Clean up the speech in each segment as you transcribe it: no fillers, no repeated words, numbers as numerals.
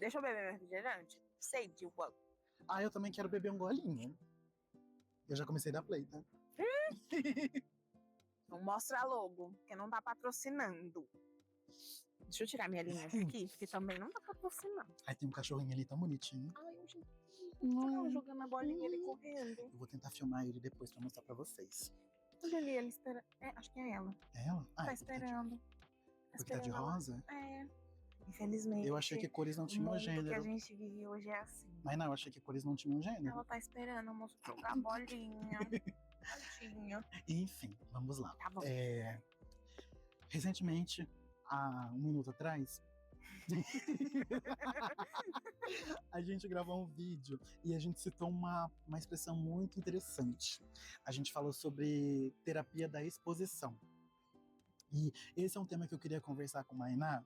Deixa eu beber meu refrigerante. Sei de what. Eu também quero beber um golinho. Eu já comecei a dar play, tá? Não mostra a logo, porque não tá patrocinando. Deixa eu tirar minha linha aqui, porque também não tá patrocinando. Ai, tem um cachorrinho ali tão bonitinho. Ai, eu gente, jogando a bolinha ele correndo. Eu vou tentar filmar ele depois pra mostrar pra vocês. Olha ali, ele espera. Acho que é ela. É ela? Tá esperando. Porque tá de rosa? É. Infelizmente. Eu achei que cores não tinham o gênero. que a gente vive hoje é assim. Mas não, eu achei que cores não tinham gênero. Ela tá esperando a moça jogar a bolinha. Tadinha. Enfim, vamos lá. Tá bom. Recentemente, há 1 minuto atrás, a gente gravou um vídeo e a gente citou uma expressão muito interessante. A gente falou sobre terapia da exposição. E esse é um tema que eu queria conversar com Mainá,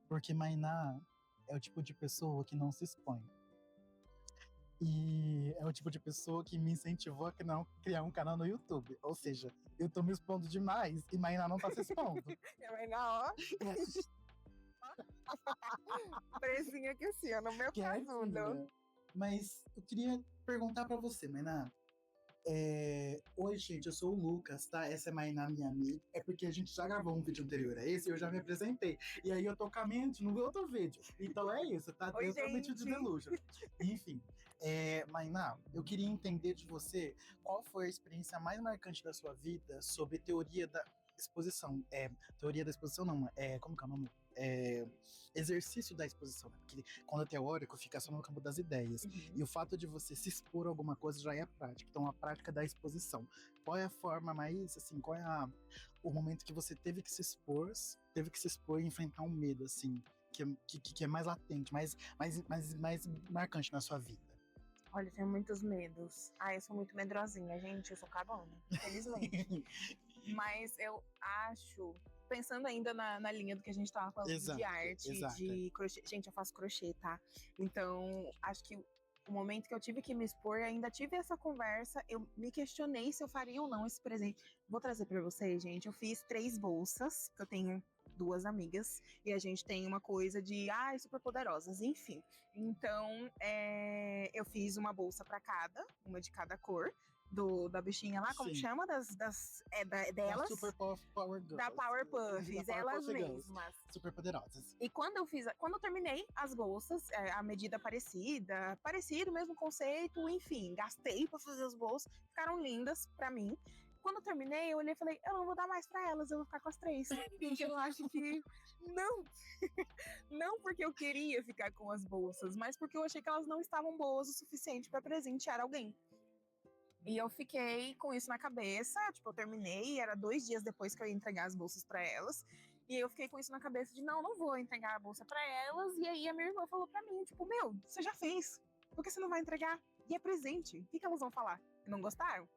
porque Mainá é o tipo de pessoa que não se expõe. E é o tipo de pessoa que me incentivou a criar um canal no YouTube. Ou seja, eu tô me expondo demais e Mainá não tá se expondo. É Mainá, ó. Presinha aqui assim, ó, no meu casulo. Mas eu queria perguntar pra você, Mainá. Oi, gente, eu sou o Lucas, tá? Essa é Mainá, minha amiga. É porque a gente já gravou um vídeo anterior a esse e eu já me apresentei. E aí eu tô com a mente no outro vídeo. Então é isso, tá? Oi, totalmente de delúgio. Enfim, Mainá, eu queria entender de você qual foi a experiência mais marcante da sua vida sobre teoria da exposição. Teoria da exposição não, como que é o nome? Exercício da exposição, né? Porque quando é teórico fica só no campo das ideias. E o fato de você se expor a alguma coisa já é a prática. Então a prática da exposição. Qual é a forma mais, assim, qual é o momento que você teve que se expor e enfrentar um medo, assim, que é mais latente, mais marcante na sua vida? Olha, eu tenho muitos medos. Eu sou muito medrosinha, gente. Eu sou cagona, infelizmente. Mas eu acho, pensando ainda na linha do que a gente tava falando de arte, de crochê. Gente, eu faço crochê, tá? Então, acho que o momento que eu tive que me expor, ainda tive essa conversa, eu me questionei se eu faria ou não esse presente. Vou trazer pra vocês, gente. Eu fiz 3 bolsas, que eu tenho 2 amigas, e a gente tem uma coisa de super poderosas, enfim. Então, eu fiz uma bolsa pra cada, uma de cada cor, da bichinha lá, como chama? Delas? Da Super Power Girls. Da Power Puffs, elas mesmas. Super poderosas. E quando eu terminei as bolsas, a medida parecido, mesmo conceito, enfim, gastei pra fazer as bolsas, ficaram lindas pra mim. Quando eu terminei, eu olhei e falei, eu não vou dar mais pra elas, eu vou ficar com as 3. Gente, eu acho que não. Não porque eu queria ficar com as bolsas, mas porque eu achei que elas não estavam boas o suficiente pra presentear alguém. E eu fiquei com isso na cabeça, eu terminei, era 2 dias depois que eu ia entregar as bolsas pra elas, e eu fiquei com isso na cabeça de não vou entregar a bolsa pra elas, e aí a minha irmã falou pra mim, você já fez, por que você não vai entregar? E é presente, o que elas vão falar? Não gostaram?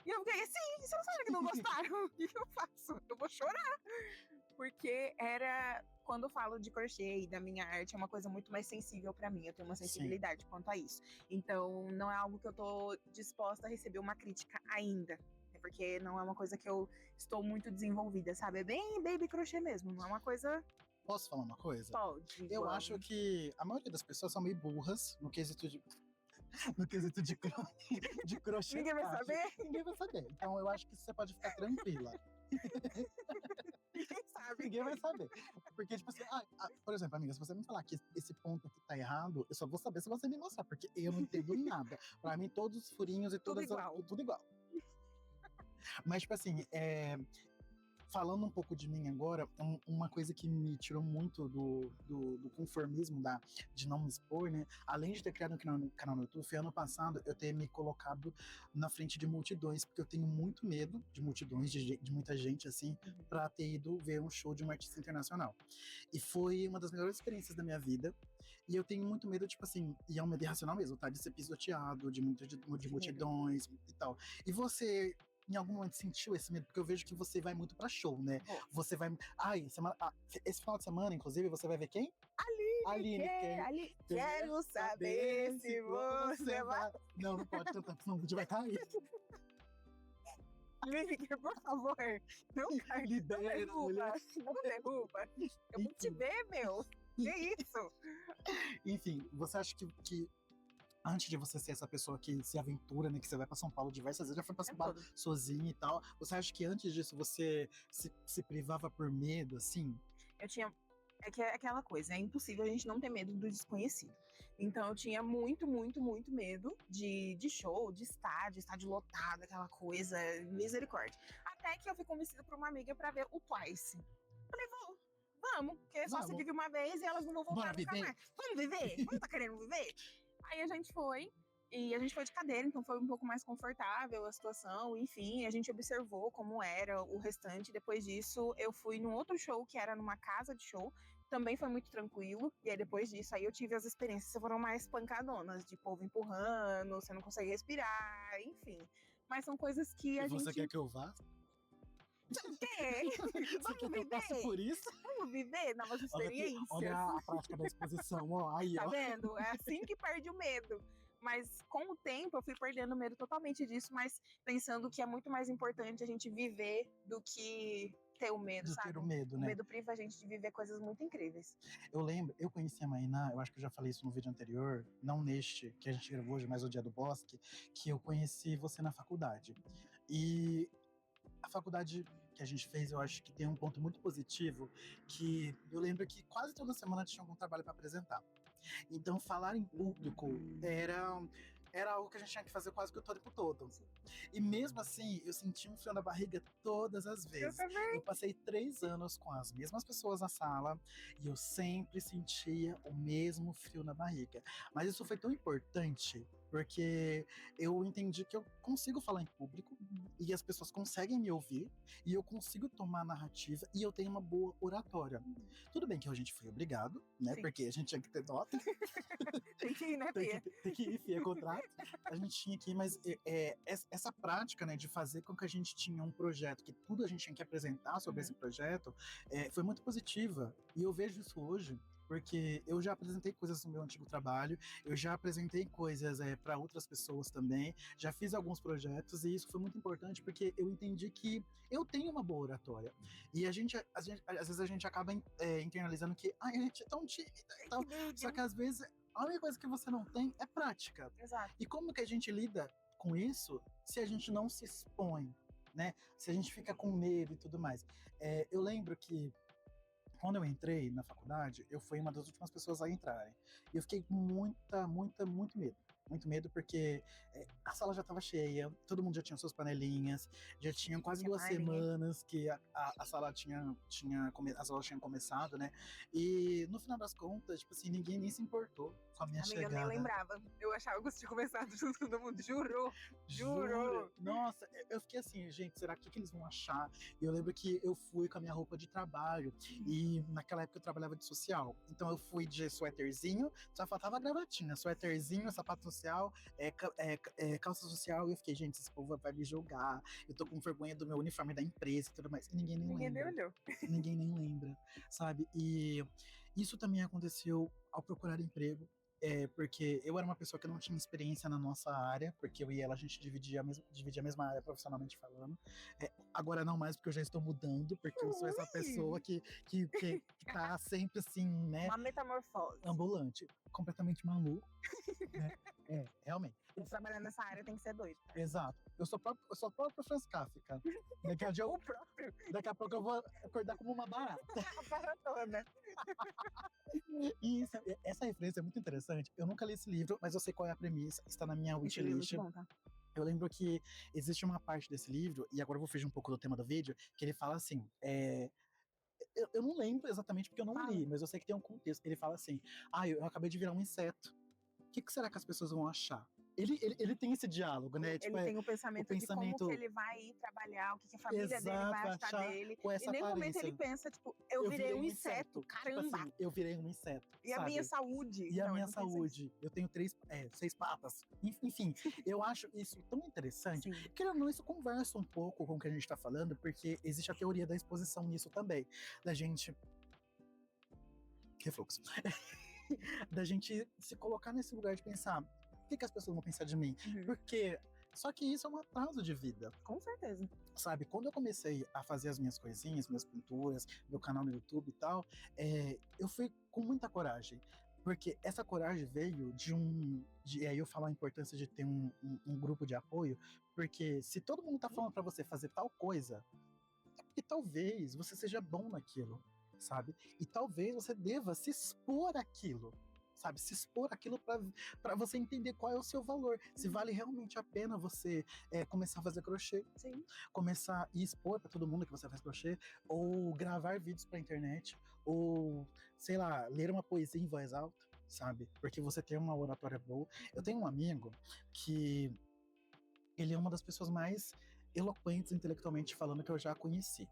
E eu fiquei assim, você não sabe que não gostaram? O que eu faço? Eu vou chorar. Porque quando eu falo de crochê e da minha arte, é uma coisa muito mais sensível pra mim. Eu tenho uma sensibilidade quanto a isso. Então, não é algo que eu tô disposta a receber uma crítica ainda. Porque não é uma coisa que eu estou muito desenvolvida, sabe? É bem baby crochê mesmo, não é uma coisa... Posso falar uma coisa? Pode. Eu acho que a maioria das pessoas são meio burras no quesito de crochê. Ninguém vai saber? Ninguém vai saber. Então eu acho que você pode ficar tranquila. Ninguém vai saber. Porque, assim, por exemplo, amiga, se você me falar que esse ponto aqui tá errado, eu só vou saber se você me mostrar, porque eu não entendo nada. Pra mim, todos os furinhos e tudo igual. Mas, assim, falando um pouco de mim agora, uma coisa que me tirou muito do conformismo de não me expor, né? Além de ter criado um canal no YouTube, foi ano passado eu ter me colocado na frente de multidões, porque eu tenho muito medo de multidões, de muita gente, assim, pra ter ido ver um show de uma artista internacional. E foi uma das melhores experiências da minha vida. E eu tenho muito medo, e é um medo irracional mesmo, tá? De ser pisoteado, de multidões e tal. E você... em algum momento sentiu esse medo? Porque eu vejo que você vai muito pra show, né? Você vai... esse final de semana, inclusive, você vai ver quem? Aline, quero saber se você vai... Não pode cantar, senão o vídeo vai cair. Aline, por favor, não cai. Libera, mulher. Não derruba. Eu vou te ver, meu. Que isso? Enfim, você acha que antes de você ser essa pessoa que se aventura, né, que você vai pra São Paulo diversas vezes, já foi pra São Paulo sozinha e tal, você acha que antes disso você se privava por medo, assim? Eu tinha. É que é aquela coisa, é impossível a gente não ter medo do desconhecido. Então eu tinha muito, muito, muito medo de show, de estádio lotado, aquela coisa, misericórdia. Até que eu fui convencida por uma amiga pra ver o Twice. Falei, vamos, porque só se vive uma vez e elas não vão voltar nunca mais. Vamos viver? Vamos tá querendo viver? Aí a gente foi. E a gente foi de cadeira, então foi um pouco mais confortável a situação. Enfim, a gente observou como era o restante. Depois disso, eu fui num outro show que era numa casa de show. Também foi muito tranquilo. E aí, depois disso, aí eu tive as experiências que foram mais pancadonas, de povo empurrando, você não consegue respirar, enfim. Mas são coisas que a gente. E você quer que eu vá? Quer? Você quer que eu passe por isso? Vamos viver novas experiências. Olha a prática da exposição, ó. Aí, tá ó. vendo? É assim que perde o medo. Mas com o tempo eu fui perdendo o medo totalmente disso, mas pensando que é muito mais importante a gente viver do que ter o medo, sabe? Ter o medo, né? O medo priva a gente de viver coisas muito incríveis. Eu lembro, eu conheci a Mainá, eu acho que eu já falei isso no vídeo anterior, não neste que a gente gravou hoje, mas o Dia do Bosque, que eu conheci você na faculdade. E a faculdade que a gente fez, eu acho que tem um ponto muito positivo, que eu lembro que quase toda semana tinha algum trabalho para apresentar. Então, falar em público era algo que a gente tinha que fazer quase que o tempo todo. E mesmo assim, eu senti um frio na barriga todas as vezes. Eu passei 3 anos com as mesmas pessoas na sala e eu sempre sentia o mesmo frio na barriga. Mas isso foi tão importante porque eu entendi que eu consigo falar em público e as pessoas conseguem me ouvir e eu consigo tomar a narrativa e eu tenho uma boa oratória. Tudo bem que a gente foi obrigado, né? Sim. Porque a gente tinha que ter nota. Tem que ir, né, Fia? Tem que ir, Fia, contrato. A gente tinha que ir, mas essa prática, né, de fazer com que a gente tinha um projeto, que tudo a gente tinha que apresentar sobre esse projeto, foi muito positiva. E eu vejo isso hoje, porque eu já apresentei coisas no meu antigo trabalho, eu já apresentei coisas para outras pessoas também, já fiz alguns projetos e isso foi muito importante porque eu entendi que eu tenho uma boa oratória. E às vezes a gente acaba internalizando que a gente é tão tímida e tal, só que às vezes a única coisa que você não tem é prática. Exato. E como que a gente lida com isso se a gente não se expõe, né? Se a gente fica com medo e tudo mais. Eu lembro que quando eu entrei na faculdade, eu fui uma das últimas pessoas a entrarem. E eu fiquei com muito medo. Muito medo porque a sala já estava cheia, todo mundo já tinha suas panelinhas, já tinham quase 2 semanas que a sala as aulas tinham começado, né? E no final das contas, tipo assim, ninguém nem se importou com a minha chegada. Eu nem lembrava. Eu achava que você tinha começado junto com todo mundo. Jurou. Nossa, eu fiquei assim, gente, será que eles vão achar? E eu lembro que eu fui com a minha roupa de trabalho e naquela época eu trabalhava de social. Então eu fui de suéterzinho, só faltava gravatinha, suéterzinho, sapato social, calça social, e eu fiquei, gente, esse povo vai me julgar, eu tô com vergonha do meu uniforme da empresa e tudo mais, e ninguém nem lembra. Ninguém nem lembra, sabe? E isso também aconteceu ao procurar emprego, porque eu era uma pessoa que não tinha experiência na nossa área, porque eu e ela, a gente dividia a mesma área profissionalmente falando. Agora não mais, porque eu já estou mudando, porque eu sou essa pessoa que tá sempre assim, né? Uma metamorfose. Ambulante, completamente maluco, né? Realmente. Trabalhar nessa área tem que ser doido. Tá? Exato. Eu sou próprio Franz Kafka. Daqui a pouco eu vou acordar como uma barata. Baratona. E essa referência é muito interessante. Eu nunca li esse livro, mas eu sei qual é a premissa. Está na minha wishlist. Tá? Eu lembro que existe uma parte desse livro, e agora eu vou fugir um pouco do tema do vídeo, que ele fala assim, eu não lembro exatamente porque eu não li, mas eu sei que tem um contexto. Ele fala assim, eu acabei de virar um inseto. O que será que as pessoas vão achar? Ele tem esse diálogo, né? Ele tem o pensamento de como que ele vai ir trabalhar, o que a família dele vai achar dele. E nenhum momento ele pensa, tipo, eu virei um inseto. Caramba! Tipo assim, eu virei um inseto. E sabe? A minha saúde? E a minha saúde? Eu tenho 6 patas. Enfim, eu acho isso tão interessante. Querendo ou não, isso conversa um pouco com o que a gente tá falando, porque existe a teoria da exposição nisso também. Da gente. Refluxo. Da gente se colocar nesse lugar de pensar. O que as pessoas vão pensar de mim? Porque Só que isso é um atraso de vida. Com certeza. Sabe, quando eu comecei a fazer as minhas coisinhas, minhas pinturas, meu canal no YouTube e tal, eu fui com muita coragem. Porque essa coragem veio de aí eu falo a importância de ter um grupo de apoio, porque se todo mundo tá falando pra você fazer tal coisa, é porque talvez você seja bom naquilo, sabe? E talvez você deva se expor àquilo, sabe? Se expor àquilo para você entender qual é o seu valor. Se vale realmente a pena você começar a fazer crochê, Sim. começar a expor para todo mundo que você faz crochê, ou gravar vídeos pra internet, ou, sei lá, ler uma poesia em voz alta, sabe? Porque você tem uma oratória boa. Eu tenho um amigo que ele é uma das pessoas mais eloquentes intelectualmente falando que eu já conheci.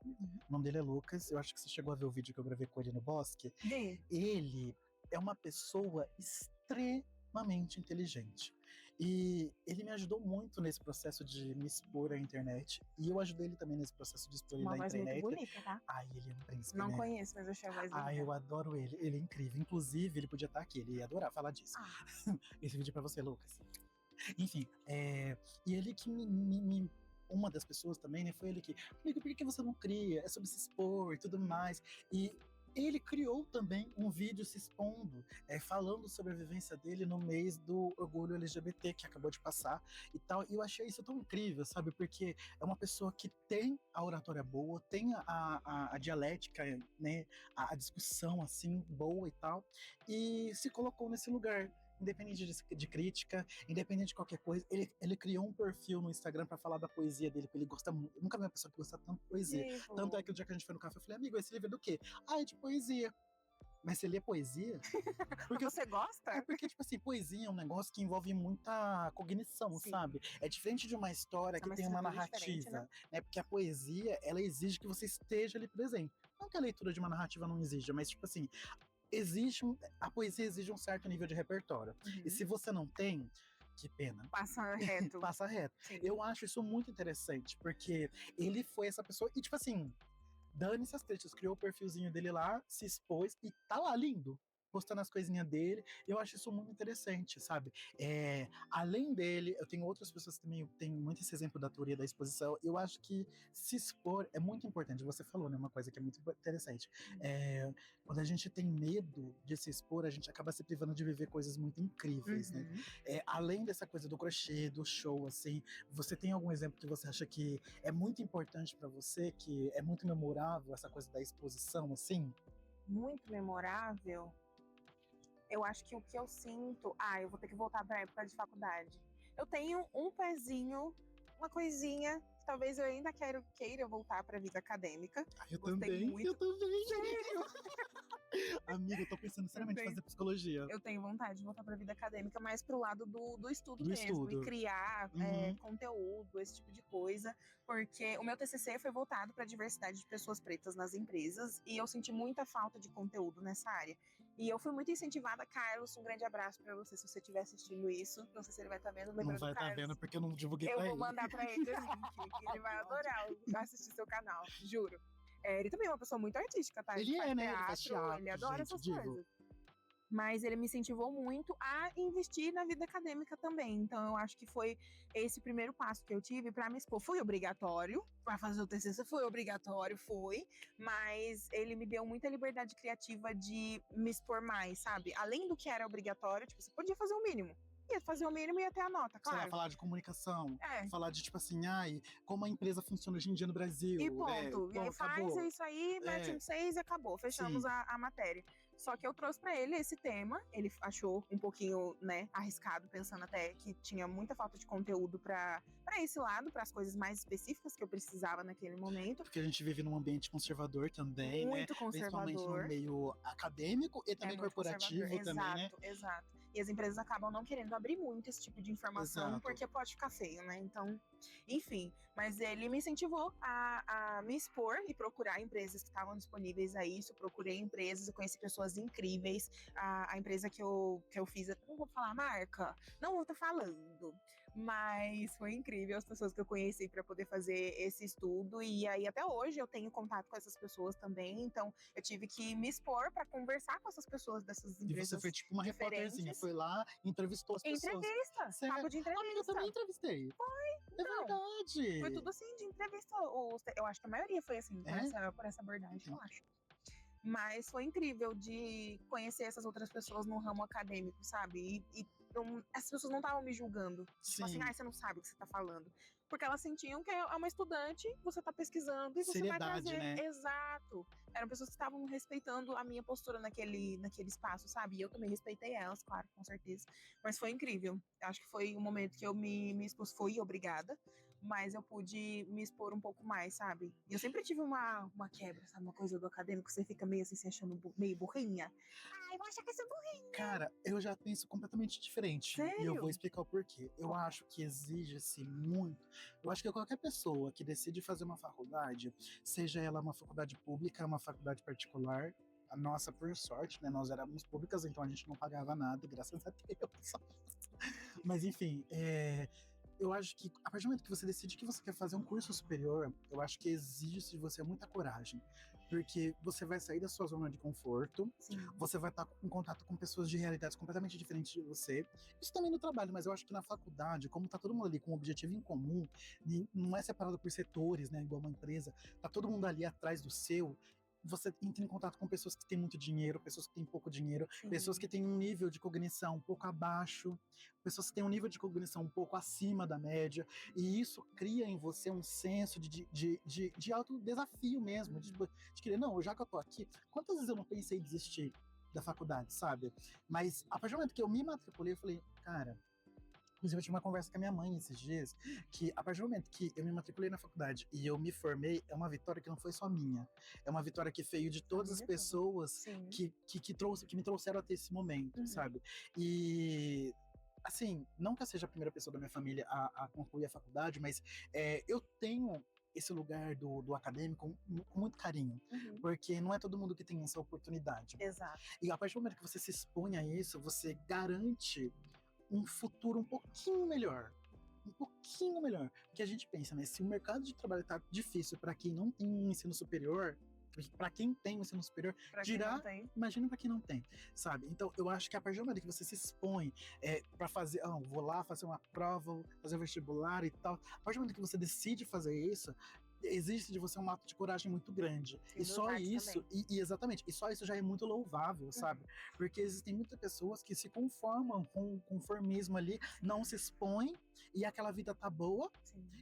O nome dele é Lucas, eu acho que você chegou a ver o vídeo que eu gravei com ele no Bosque. Sim. Ele é uma pessoa extremamente inteligente. E ele me ajudou muito nesse processo de me expor à internet. E eu ajudei ele também nesse processo de expor Uma na voz internet. muito bonita, tá? Ai, ele é um príncipe, Não né? conheço, mas eu achei a voz bonita. Eu adoro ele. Ele é incrível. Inclusive, ele podia estar aqui. Ele ia adorar falar disso. Esse vídeo é pra você, Lucas. Enfim, e ele que uma das pessoas também, né, foi ele que, amigo, por que você não cria? É sobre se expor e tudo mais. E ele criou também um vídeo se expondo, falando sobre a vivência dele no mês do orgulho LGBT que acabou de passar e tal. E eu achei isso tão incrível, sabe? Porque é uma pessoa que tem a oratória boa, tem a dialética, né? A discussão, assim, boa e tal. E se colocou nesse lugar. Independente de crítica, independente de qualquer coisa, ele criou um perfil no Instagram pra falar da poesia dele, porque ele gosta muito. Eu nunca vi uma pessoa que gosta tanto de poesia. Sim. Tanto é que o dia que a gente foi no café, eu falei, amigo, esse livro é do quê? É de poesia. Mas você lê poesia? Porque você gosta? É porque, tipo assim, poesia é um negócio que envolve muita cognição, Sim. sabe? É diferente de uma história que tem uma narrativa, né? Porque a poesia, ela exige que você esteja ali presente. Não que a leitura de uma narrativa não exija, mas, tipo assim, a poesia exige um certo nível de repertório. E se você não tem, que pena. Passa reto. Passa reto. Sim. Eu acho isso muito interessante, porque ele foi essa pessoa, e tipo assim, dane-se as tretas, criou o perfilzinho dele lá, se expôs, e tá lá, lindo. Postando as coisinhas dele, eu acho isso muito interessante, sabe? Além dele, eu tenho outras pessoas que também têm muito esse exemplo da teoria da exposição. Eu acho que se expor é muito importante. Você falou, né? Uma coisa que é muito interessante. Quando a gente tem medo de se expor, a gente acaba se privando de viver coisas muito incríveis, né? Além dessa coisa do crochê, do show, assim, você tem algum exemplo que você acha que é muito importante pra você, que é muito memorável, essa coisa da exposição, assim? Muito memorável? Eu acho que o que eu sinto... eu vou ter que voltar pra época de faculdade. Eu tenho um pezinho, uma coisinha, que talvez eu ainda queira voltar pra vida acadêmica. Eu também. Sério? Amiga, eu tô pensando seriamente em fazer psicologia. Eu tenho vontade de voltar pra vida acadêmica, mais pro lado do estudo mesmo. Estudo. E criar conteúdo, esse tipo de coisa. Porque o meu TCC foi voltado pra diversidade de pessoas pretas nas empresas. E eu senti muita falta de conteúdo nessa área. E eu fui muito incentivada. Carlos, um grande abraço pra você, se você estiver assistindo isso. Não sei se ele vai estar vendo. Não vai estar vendo, porque eu não divulguei pra ele. Eu vou mandar pra ele o link. Ele vai adorar assistir seu canal, juro. Ele também é uma pessoa muito artística, tá? Ele faz né? teatro, Ele faz teatro, ele adora gente, essas coisas. Mas ele me incentivou muito a investir na vida acadêmica também. Então eu acho que foi esse primeiro passo que eu tive pra me expor. Foi obrigatório, pra fazer o TCC foi obrigatório, mas ele me deu muita liberdade criativa de me expor mais, sabe? Além do que era obrigatório, tipo, você podia fazer o mínimo. Ia fazer o mínimo e ia ter a nota, claro. Sei lá, falar de comunicação, falar de, tipo assim, como a empresa funciona hoje em dia no Brasil. E ponto. E aí acabou. faz isso aí, mete um 6 e acabou. Fechamos a matéria. Só que eu trouxe pra ele esse tema, ele achou um pouquinho, né, arriscado, pensando até que tinha muita falta de conteúdo pra esse lado, pras coisas mais específicas que eu precisava naquele momento. Porque a gente vive num ambiente conservador também, muito conservador. Principalmente no meio acadêmico e também corporativo também, né? Exato. E as empresas acabam não querendo abrir muito esse tipo de informação, porque pode ficar feio, né? Então, enfim. Mas ele me incentivou a me expor e procurar empresas que estavam disponíveis a isso. Procurei empresas, eu conheci pessoas incríveis. A empresa que eu fiz, eu não vou falar a marca, não vou estar falando, mas foi incrível as pessoas que eu conheci para poder fazer esse estudo. E aí até hoje eu tenho contato com essas pessoas também, então eu tive que me expor para conversar com essas pessoas dessas empresas. E você foi tipo uma repórterzinha, foi lá, entrevistou as pessoas. Papo de entrevista. Amiga, eu também entrevistei. É verdade! Foi tudo assim, de entrevista. Eu acho que a maioria foi assim, por essa abordagem, eu acho. Mas foi incrível de conhecer essas outras pessoas no ramo acadêmico, sabe? Essas pessoas não estavam me julgando. Tipo assim, você não sabe o que você tá falando. Porque elas sentiam que é uma estudante, você tá pesquisando e você vai trazer. Né? Exato. Eram pessoas que estavam respeitando a minha postura naquele espaço, sabe? E eu também respeitei elas, claro, com certeza. Mas foi incrível. Acho que foi um momento que eu me expus. Fui obrigada, mas eu pude me expor um pouco mais, sabe? E eu sempre tive uma quebra, sabe? Uma coisa do acadêmico, você fica meio assim, se achando meio burrinha. Ai, vou achar que eu sou burrinha. Cara, eu já penso completamente diferente. Sério? E eu vou explicar o porquê. Eu acho que exige-se muito. Eu acho que qualquer pessoa que decide fazer uma faculdade, seja ela uma faculdade pública, uma faculdade particular, a nossa, por sorte, né? Nós éramos públicas, então a gente não pagava nada, graças a Deus. Mas enfim, eu acho que a partir do momento que você decide que você quer fazer um curso superior, eu acho que exige de você muita coragem. Porque você vai sair da sua zona de conforto, você vai estar em contato com pessoas de realidades completamente diferentes de você. Isso também no trabalho, mas eu acho que na faculdade, como tá todo mundo ali com um objetivo em comum, não é separado por setores, né, igual uma empresa, tá todo mundo ali atrás do seu. Você entra em contato com pessoas que têm muito dinheiro, pessoas que têm pouco dinheiro, pessoas que têm um nível de cognição um pouco abaixo, pessoas que têm um nível de cognição um pouco acima da média, e isso cria em você um senso de alto desafio mesmo, de querer, não, já que eu tô aqui, quantas vezes eu não pensei em desistir da faculdade, sabe? Mas a partir do momento que eu me matriculei, eu falei, cara... Inclusive, eu tive uma conversa com a minha mãe esses dias, que a partir do momento que eu me matriculei na faculdade e eu me formei, é uma vitória que não foi só minha. É uma vitória que veio de todas as pessoas que me trouxeram até esse momento, sabe? E... assim, não que eu seja a primeira pessoa da minha família a concluir a faculdade, mas eu tenho esse lugar do acadêmico com muito carinho, porque não é todo mundo que tem essa oportunidade. Exato. E a partir do momento que você se expõe a isso, você garante um futuro um pouquinho melhor. Um pouquinho melhor. Porque a gente pensa, né? Se o dirado de trabalho tá difícil para quem não tem um ensino superior, para quem tem um ensino superior, imagina para quem não tem, sabe? Então, eu acho que a partir do momento que você se expõe para fazer, vou lá fazer uma prova, vou fazer um vestibular e tal, a partir do momento que você decide fazer isso, existe de você um ato de coragem muito grande. E só isso, exatamente, e só isso já é muito louvável, sabe? Porque existem muitas pessoas que se conformam com o conformismo ali, não se expõem, e aquela vida tá boa,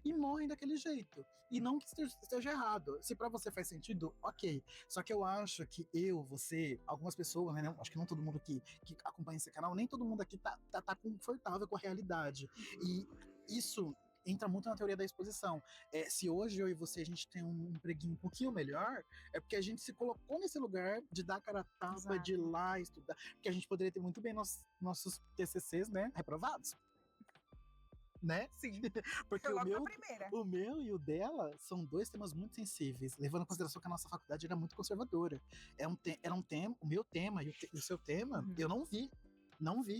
e morrem daquele jeito. E não que esteja errado. Se pra você faz sentido, ok. Só que eu acho que você, algumas pessoas, né? Acho que não todo mundo que acompanha esse canal, nem todo mundo aqui tá confortável com a realidade. E isso entra muito na teoria da exposição. Se hoje eu e você a gente tem um empreguinho um pouquinho melhor, é porque a gente se colocou nesse lugar de dar cara a tapa, de ir lá estudar, porque a gente poderia ter muito bem nossos TCCs, né, reprovados. Né? Sim. Porque o meu e o dela são dois temas muito sensíveis, levando em consideração que a nossa faculdade era muito conservadora. Era um tema, o meu tema e o seu tema, eu não vi.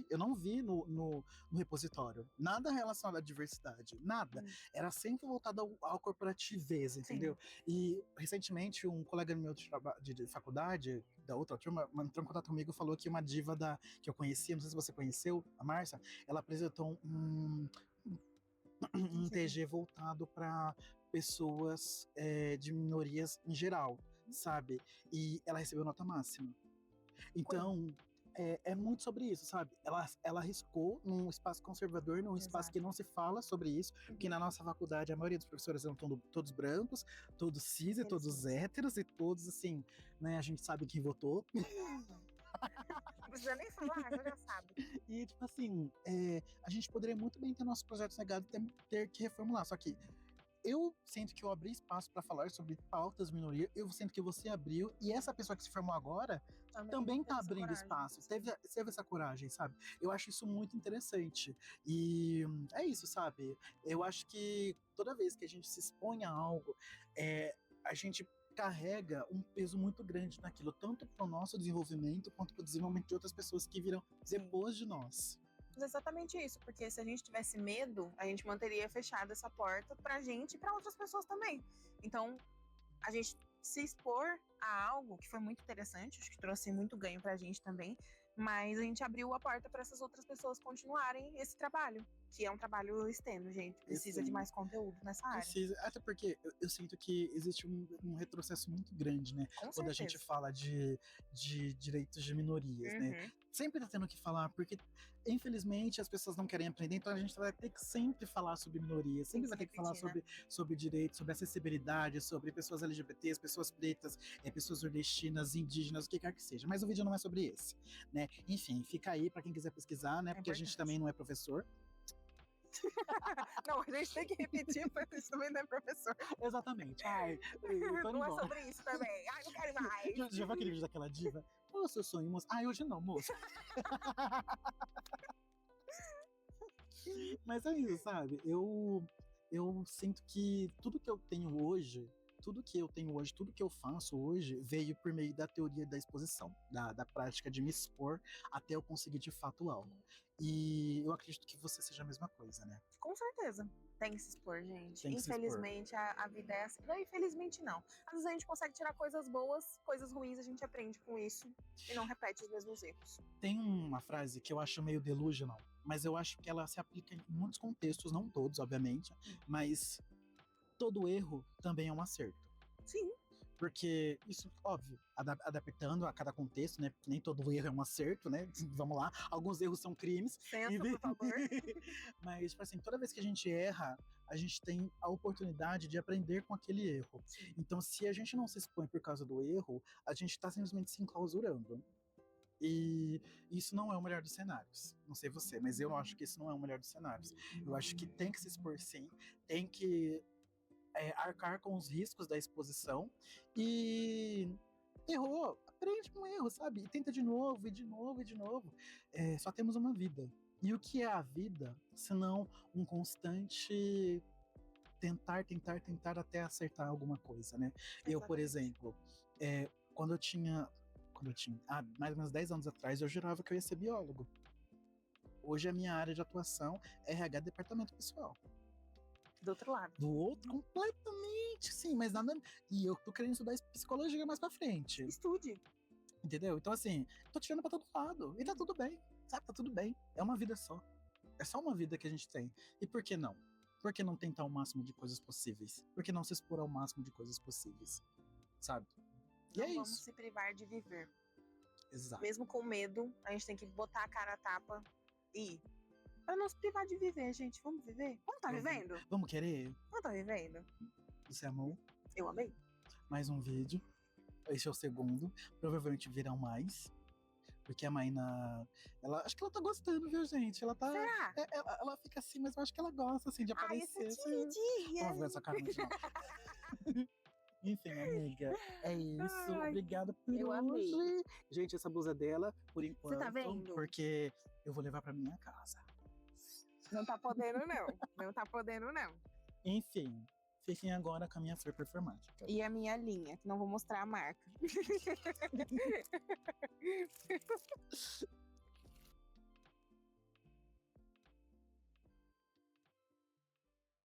Eu não vi no repositório. Nada relacionado à diversidade. Nada. Era sempre voltado ao corporativez, entendeu? E, recentemente, um colega meu de faculdade, da outra turma, entrou em contato comigo e falou que uma diva que eu conhecia, não sei se você conheceu, a Márcia, ela apresentou um TG voltado para pessoas de minorias em geral, sabe? E ela recebeu nota máxima. Então... É muito sobre isso, sabe? Ela arriscou num espaço conservador, num espaço que não se fala sobre isso, porque na nossa faculdade a maioria dos professores são todos brancos, todos cis e todos héteros, e todos assim, né? A gente sabe quem votou. Não precisa nem falar, já sabe. E, tipo assim, a gente poderia muito bem ter nossos projetos negados e ter que reformular, só que eu sinto que eu abri espaço para falar sobre pautas minoria, eu sinto que você abriu, e essa pessoa que se formou agora também tá abrindo espaço, teve essa coragem, sabe? Eu acho isso muito interessante. E é isso, sabe? Eu acho que toda vez que a gente se expõe a algo, a gente carrega um peso muito grande naquilo, tanto para o nosso desenvolvimento, quanto para o desenvolvimento de outras pessoas que virão depois de nós. Exatamente isso, porque se a gente tivesse medo, a gente manteria fechada essa porta pra gente e pra outras pessoas também. Então, a gente se expor a algo que foi muito interessante, acho que trouxe muito ganho pra gente também, Mas a gente abriu a porta para essas outras pessoas continuarem esse trabalho, que é um trabalho externo, gente. Precisa de mais conteúdo nessa área. Precisa, até porque eu sinto que existe um retrocesso muito grande, né? Com Quando a certeza. gente fala de direitos de minorias, né? Sempre tá tendo que falar, porque infelizmente as pessoas não querem aprender, então a gente vai ter que sempre falar sobre minorias, sempre vai ter que falar sobre direitos, sobre acessibilidade, sobre pessoas LGBTs, pessoas pretas, pessoas nordestinas, indígenas, o que quer que seja. Mas o vídeo não é sobre esse, né? Enfim, fica aí pra quem quiser pesquisar, né? Porque a gente também não é professor. Não, a gente tem que repetir, porque isso também não é professor. Exatamente. Ai, não é sobre isso também. Ai, não quero mais. Já viu aquele vídeo daquela diva? Qual é o seu sonho, moça? Ai, hoje não, moça. Mas é isso, sabe? Eu sinto que tudo que eu tenho hoje, tudo que eu faço hoje, veio por meio da teoria da exposição, da prática de me expor até eu conseguir de fato algo. E eu acredito que você seja a mesma coisa, né? Com certeza. Tem que se expor, gente. Infelizmente, a vida é assim. Não, infelizmente não. Às vezes a gente consegue tirar coisas boas, coisas ruins, a gente aprende com isso e não repete os mesmos erros. Tem uma frase que eu acho meio delusional, mas eu acho que ela se aplica em muitos contextos, não todos, obviamente, mas todo erro também é um acerto. Sim. Porque isso, óbvio, adaptando a cada contexto, né? Nem todo erro é um acerto, né? Vamos lá, alguns erros são crimes. Pensa, por favor. Mas, tipo assim, toda vez que a gente erra, a gente tem a oportunidade de aprender com aquele erro. Então, se a gente não se expõe por causa do erro, a gente tá simplesmente se enclausurando. E isso não é o melhor dos cenários. Não sei você, mas eu acho que isso não é o melhor dos cenários. Eu acho que tem que se expor sim, tem que arcar com os riscos da exposição e errou, aprende com o erro, sabe? E tenta de novo, e de novo, e de novo. Só temos uma vida. E o que é a vida, senão um constante tentar até acertar alguma coisa, né? Exatamente. Eu, por exemplo, quando eu tinha mais ou menos 10 anos atrás, eu jurava que eu ia ser biólogo. Hoje a minha área de atuação é RH departamento pessoal. Do outro lado. Do outro, completamente, sim, mas nada. E eu tô querendo estudar psicologia mais pra frente. Estude. Entendeu? Então, assim, tô tirando pra todo lado. E tá tudo bem, sabe? Tá tudo bem. É uma vida só. É só uma vida que a gente tem. E por que não? Por que não tentar o máximo de coisas possíveis? Por que não se expor ao máximo de coisas possíveis? Sabe? Não vamos se privar de viver. Exato. Mesmo com medo, a gente tem que botar a cara a tapa e ir. Pra não se privar de viver, gente. Vamos viver? Vamos tá vivendo? Vamos querer? Vamos tá vivendo? Você amou? Eu amei. Mais um vídeo. Esse é o segundo. Provavelmente virão mais. Porque a Maína, acho que ela tá gostando, viu, gente? Ela tá. Será? Ela fica assim, mas eu acho que ela gosta, assim, de aparecer. Essa timidinha. Vamos ver essa cara não. Enfim, amiga, é isso. Obrigado por hoje. Amei. Gente, essa blusa é dela, por enquanto. Você tá vendo? Porque eu vou levar pra minha casa. Não tá podendo, não. Não tá podendo, não. Enfim, fiquem agora com a minha flor performática. E a minha linha, que não vou mostrar a marca.